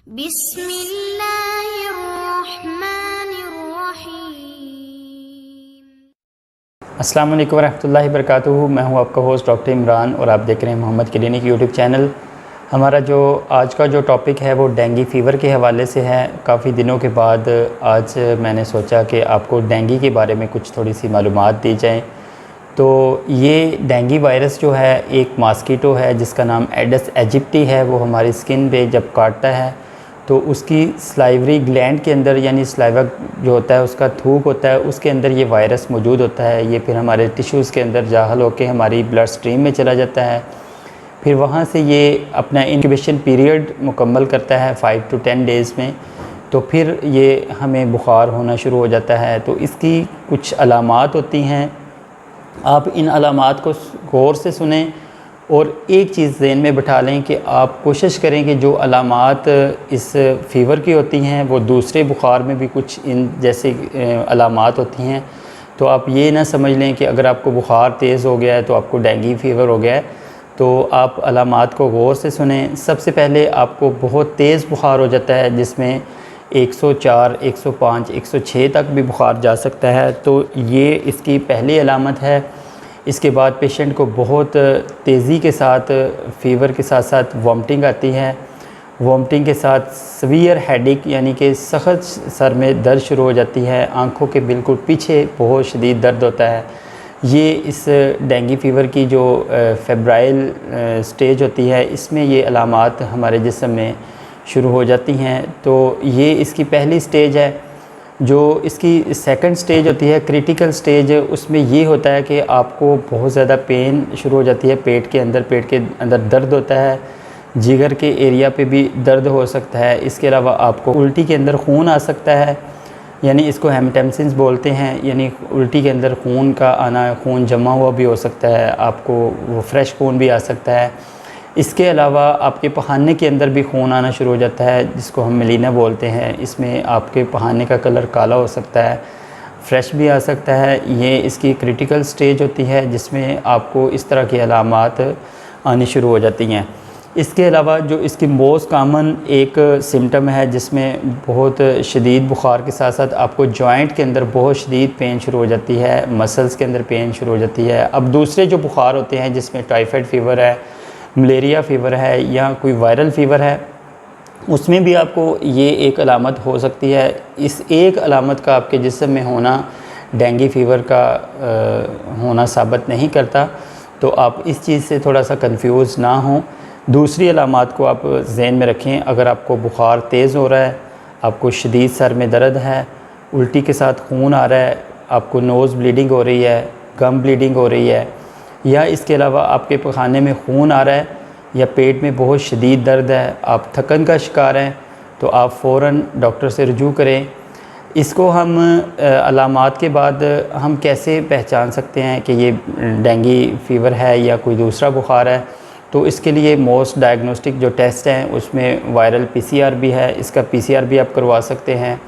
बिस्मिल्लाहिर्रहमानिर्रहीम। अस्सलाम वालेकुम रहमतुल्लाहि वबरकातुहू। मैं हूं आपका होस्ट डॉक्टर इमरान और आप देख रहे हैं मोहम्मद क्लिनिक यूट्यूब चैनल। हमारा जो आज का जो टॉपिक है वो डेंगू फ़ीवर के हवाले से है। काफ़ी दिनों के बाद आज मैंने सोचा कि आपको डेंगू के बारे में कुछ थोड़ी सी मालूमात दी जाएँ। तो ये डेंगू वायरस जो है एक मॉस्किटो है जिसका नाम एडिस एजिप्टी है। वो हमारी स्किन पे जब काटता है तो उसकी स्लाइवरी ग्लैंड के अंदर यानी स्लाइवा जो होता है उसका थूक होता है, उसके अंदर ये वायरस मौजूद होता है। ये फिर हमारे टिश्यूज़ के अंदर दाखिल होकर हमारी ब्लड स्ट्रीम में चला जाता है। फिर वहाँ से ये अपना इंक्यूबेशन पीरियड मुकम्मल करता है 5 to 10 डेज़ में। तो फिर ये हमें बुखार होना शुरू हो जाता है। तो इसकी कुछ अलामात होती हैं, आप इन अलामात को गौर से सुनें और एक चीज़ ज़हन में बिठा लें कि आप कोशिश करें कि जो अलामात इस फ़ीवर की होती हैं वो दूसरे बुखार में भी कुछ इन जैसे अलामात होती हैं। तो आप ये ना समझ लें कि अगर आपको बुखार तेज़ हो गया है तो आपको डेंगू फ़ीवर हो गया है। तो आप अलामात को गौर से सुनें। सबसे पहले आपको बहुत तेज़ बुखार हो जाता है जिसमें 104, 105, 106 तक भी बुखार जा सकता है। तो ये इसकी पहली अलामत है। इसके बाद पेशेंट को बहुत तेज़ी के साथ फ़ीवर के साथ साथ वॉमिटिंग आती है। वॉमिटिंग के साथ सीवियर हेडेक यानी कि सख्त सर में दर्द शुरू हो जाती है। आँखों के बिल्कुल पीछे बहुत शदीद दर्द होता है। ये इस डेंगू फ़ीवर की जो फेब्राइल स्टेज होती है इसमें ये अलामात हमारे जिस्म में शुरू हो जाती हैं। तो ये इसकी पहली स्टेज है। जो इसकी सेकंड स्टेज होती है क्रिटिकल स्टेज, उसमें ये होता है कि आपको बहुत ज़्यादा पेन शुरू हो जाती है पेट के अंदर दर्द होता है, जिगर के एरिया पे भी दर्द हो सकता है। इसके अलावा आपको उल्टी के अंदर खून आ सकता है, यानी इसको हेमेटेम्सिस बोलते हैं, यानी उल्टी के अंदर खून का आना, खून जमा हुआ भी हो सकता है, आपको वो फ्रेश खून भी आ सकता है। इसके अलावा आपके पखाने के अंदर भी खून आना शुरू हो जाता है जिसको हम मेलिना बोलते हैं। इसमें आपके पखाने का कलर काला हो सकता है, फ्रेश भी आ सकता है। ये इसकी क्रिटिकल स्टेज होती है जिसमें आपको इस तरह की अलामात आनी शुरू हो जाती हैं। इसके अलावा जो इसकी मोस्ट कामन एक सिम्टम है जिसमें बहुत शदीद बुखार के साथ साथ आपको जॉइंट के अंदर बहुत शदीद पेन शुरू हो जाती है, मसल्स के अंदर पेन शुरू हो जाती है। अब दूसरे जो बुखार होते हैं जिसमें टाइफाइड फ़ीवर है, मलेरिया फ़ीवर है या कोई वायरल फ़ीवर है, उसमें भी आपको ये एक अलामत हो सकती है। इस एक अलामत का आपके जिस्म में होना डेंगू फ़ीवर का होना साबित नहीं करता। तो आप इस चीज़ से थोड़ा सा कंफ्यूज ना हों। दूसरी अलामात को आप ज़हन में रखें। अगर आपको बुखार तेज़ हो रहा है, आपको शदीद सर में दर्द है, उल्टी के साथ खून आ रहा है, आपको नोज़ ब्लीडिंग हो रही है, गम ब्लीडिंग हो रही है, या इसके अलावा आपके पखाने में खून आ रहा है या पेट में बहुत शदीद दर्द है, आप थकन का शिकार हैं, तो आप फ़ौरन डॉक्टर से रुजू करें। इसको हम अलामात के बाद हम कैसे पहचान सकते हैं कि ये डेंगू फ़ीवर है या कोई दूसरा बुखार है। तो इसके लिए मोस्ट डायग्नोस्टिक जो टेस्ट हैं उसमें वायरल PCR भी है, इसका PCR भी आप करवा सकते हैं।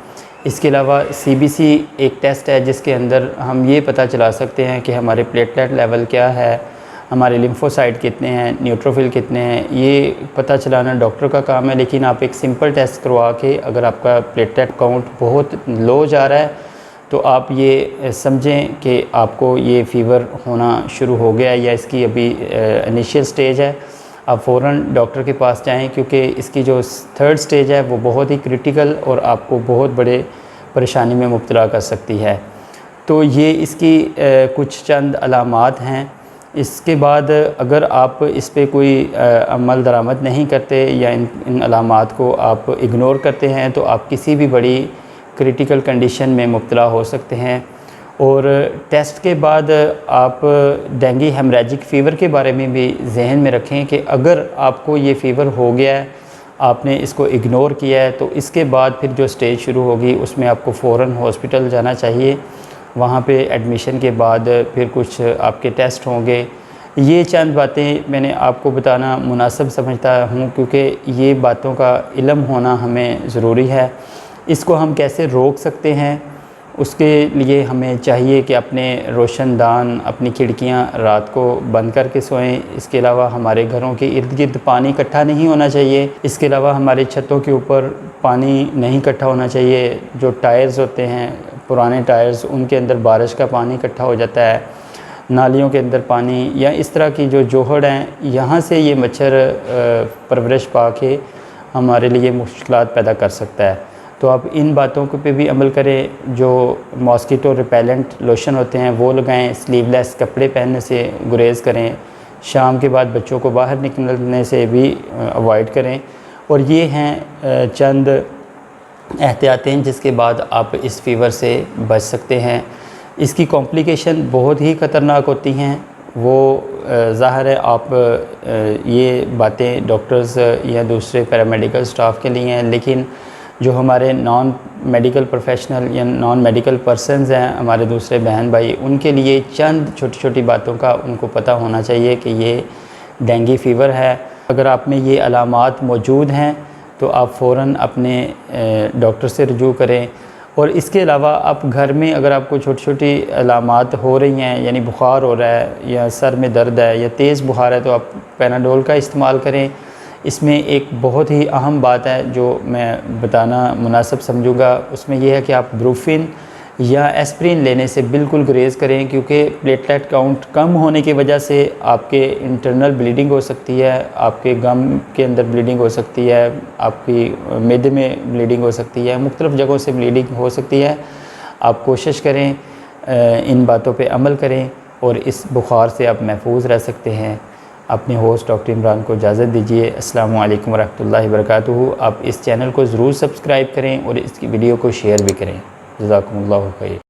इसके अलावा CBC एक टेस्ट है जिसके अंदर हम ये पता चला सकते हैं कि हमारे प्लेटलेट लेवल क्या है, हमारे लिम्फोसाइट कितने हैं, न्यूट्रोफिल कितने हैं। ये पता चलाना डॉक्टर का काम है, लेकिन आप एक सिंपल टेस्ट करवा के अगर आपका प्लेटलेट काउंट बहुत लो जा रहा है तो आप ये समझें कि आपको ये फ़ीवर होना शुरू हो गया या इसकी अभी इनिशियल स्टेज है। आप फ़ौरन डॉक्टर के पास जाएं क्योंकि इसकी जो थर्ड स्टेज है वो बहुत ही क्रिटिकल और आपको बहुत बड़े परेशानी में मुब्तला कर सकती है। तो ये इसकी कुछ चंद अलामात हैं। इसके बाद अगर आप इस पे कोई अमल दरामद नहीं करते या इन अलामात को आप इग्नोर करते हैं तो आप किसी भी बड़ी क्रिटिकल कंडीशन में मुब्तला हो सकते हैं। और टेस्ट के बाद आप डेंगू हेमरेजिक फ़ीवर के बारे में भी जहन में रखें कि अगर आपको ये फ़ीवर हो गया है, आपने इसको इग्नोर किया है, तो इसके बाद फिर जो स्टेज शुरू होगी उसमें आपको फ़ौरन हॉस्पिटल जाना चाहिए। वहाँ पे एडमिशन के बाद फिर कुछ आपके टेस्ट होंगे। ये चंद बातें मैंने आपको बताना मुनासिब समझता हूँ क्योंकि ये बातों का इल्म होना हमें ज़रूरी है। इसको हम कैसे रोक सकते हैं उसके लिए हमें चाहिए कि अपने रोशनदान, अपनी खिड़कियां रात को बंद करके सोएं। इसके अलावा हमारे घरों के इर्द गिर्द पानी इकट्ठा नहीं होना चाहिए। इसके अलावा हमारे छतों के ऊपर पानी नहीं इकट्ठा होना चाहिए। जो टायर्स होते हैं, पुराने टायर्स, उनके अंदर बारिश का पानी इकट्ठा हो जाता है। नालियों के अंदर पानी या इस तरह की जो जोहड़ हैं, यहाँ से ये मच्छर परवरिश पा के हमारे लिए मुश्किलात पैदा कर सकता है। तो आप इन बातों पे भी अमल करें। जो मॉस्किटो रिपेलेंट लोशन होते हैं वो लगाएं। स्लीवलेस कपड़े पहनने से गुरेज़ करें। शाम के बाद बच्चों को बाहर निकलने से भी अवॉइड करें। और ये हैं चंद एहतियातें जिसके बाद आप इस फ़ीवर से बच सकते हैं। इसकी कॉम्प्लिकेशन बहुत ही ख़तरनाक होती हैं। वो ज़ाहिर है आप ये बातें डॉक्टर्स या दूसरे पैरामेडिकल स्टाफ के लिए हैं, लेकिन जो हमारे नॉन मेडिकल प्रोफेशनल या नॉन मेडिकल पर्सनस हैं, हमारे दूसरे बहन भाई, उनके लिए चंद छोटी छोटी बातों का उनको पता होना चाहिए कि ये डेंगू फ़ीवर है। अगर आप में ये अलामात मौजूद हैं तो आप फ़ौरन अपने डॉक्टर से रुजू करें। और इसके अलावा आप घर में अगर आपको छोटी छोटी अलामात हो रही हैं, यानी बुखार हो रहा है या सर में दर्द है या तेज़ बुखार है, तो आप पैनाडोल का इस्तेमाल करें। इसमें एक बहुत ही अहम बात है जो मैं बताना मुनासिब समझूंगा, उसमें यह है कि आप ब्रूफिन या एस्प्रिन लेने से बिल्कुल गुरेज़ करें, क्योंकि प्लेटलेट काउंट कम होने की वजह से आपके इंटरनल ब्लीडिंग हो सकती है, आपके गम के अंदर ब्लीडिंग हो सकती है, आपकी मैदे में ब्लीडिंग हो सकती है, मुख्तलिफ़ जगहों से ब्लीडिंग हो सकती है। आप कोशिश करें, इन बातों पे अमल करें और इस बुखार से आप महफूज रह सकते हैं। अपने होस्ट डॉक्टर इमरान को इजाज़त दीजिए। अस्सलामु अलैकुम वरहमतुल्लाहि वबरकातुहू। आप इस चैनल को ज़रूर सब्सक्राइब करें और इसकी वीडियो को शेयर भी करें। जज़ाकुमुल्लाहु खैर।